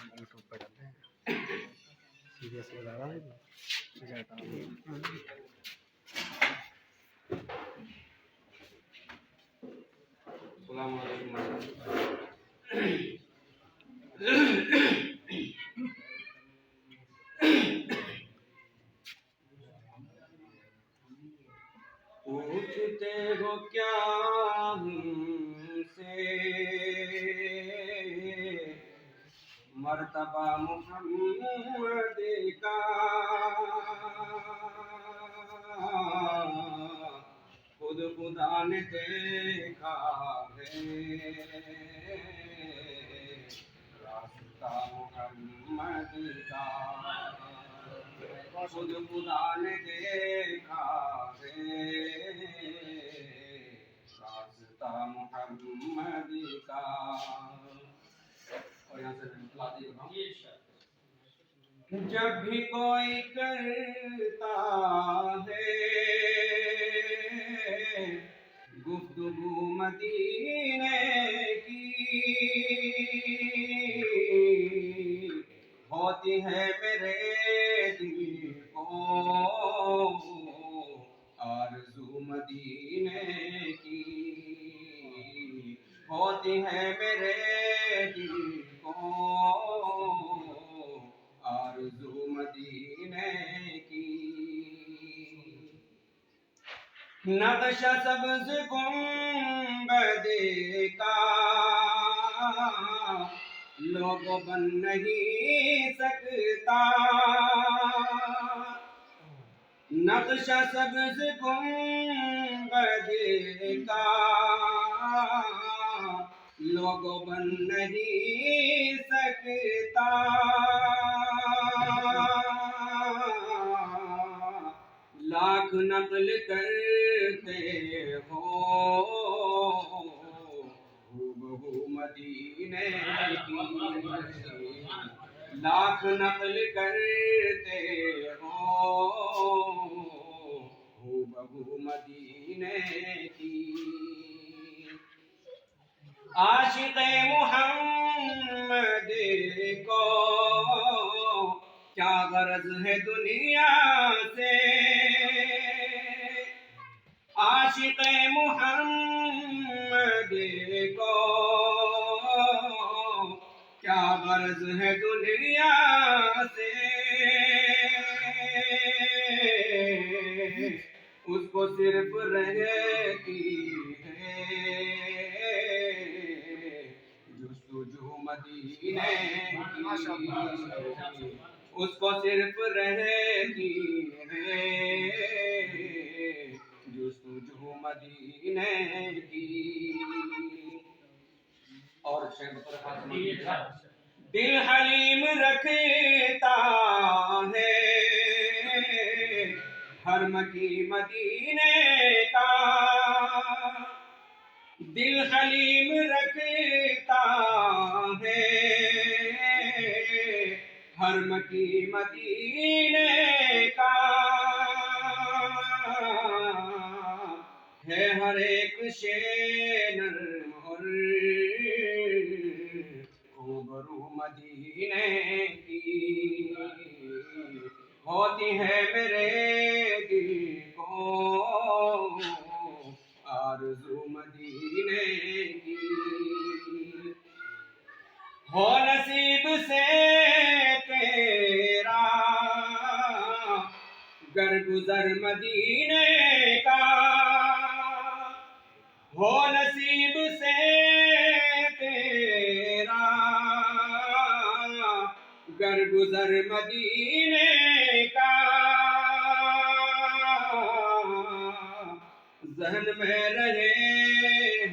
YouTube پہ ڈالتے ہیں سیریس وغیرہ السلام علیکم پوچھتے ہو کیا ہم سے مرتبہ محمد کا خود خدا نے دیکھا ہے راستہ محمد کا خود خدا نے دیکھا ہے راستہ محمد کا اور یہاں سے جب بھی کوئی کرتا ہے گفتگو مدینے کی ہوتی ہے میرے دل کو آرزو مدینے کی ہوتی ہے میرے دل کو آرزو مدینے کی نقش سبز گنبد کا لوگو بن نہیں سکتا نقش سبز گنبد کا لوگو بن نہیں سکتا لاکھ نقل کرتے ہو بہو مدینے کی لاکھ نقل کرتے ہو بہو مدینے کی عاشق محمد کو کیا غرض ہے دنیا سے عاشق محمد کو کیا غرض ہے دنیا سے اس کو صرف رہتی ہے جستجو مدینے کی اس کو صرف رہتی ہے جستجو مدینے کی اور دل حلیم رکھتا ہے حرم کی مدینے کا دل حلیم رکھتا ہے حرم کی مدینے کا ہے ہر ایک شے نرم اور روبرو مدینے کی ہوتی ہے میرے دل کو آرزو مدینے کی ہو نصیب سے تیرا گر گزر مدینے کا ہو نصیب سے تیرا گر گزر مدینے کا ذہن میں رہے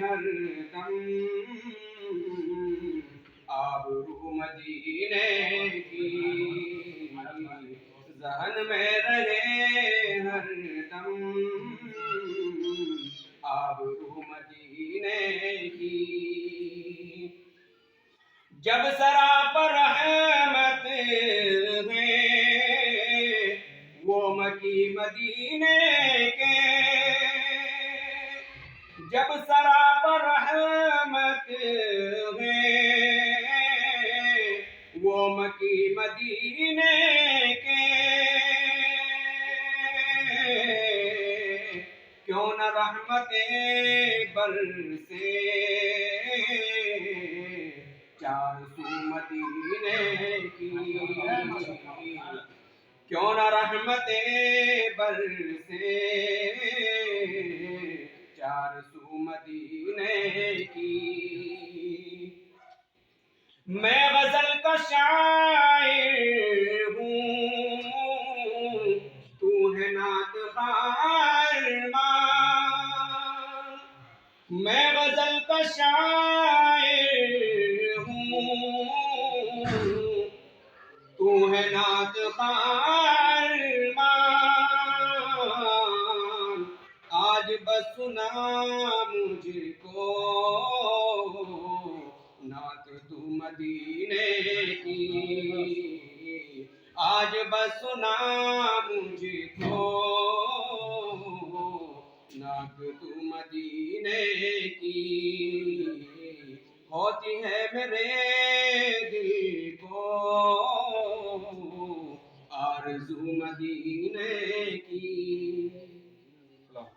ہر دم آبرو مدینے کی ذہن میں رہے ہر دم آبرو مدینے کی جب سراپر رحمت ہے وہ مکی مدینے کے جب سراپر رحمت ہے وہ مکی مدینے کے کیوں نہ رحمتیں برسے چار سو مدینے کی کیوں نہ رحمتیں برسے چار سو مدینے کی میں غزل کا شاعر ہوں تو ہے نعت خوار ماں میں غزل کا شاعر ہوں تو ہے نعت خوار مان آج بس سنا مجھ کو نعت تو مدینے کی آج بس سنا مجھ کو نعت تو مدینے کی ہوتی ہے میرے دل کو آرزو مدینے کی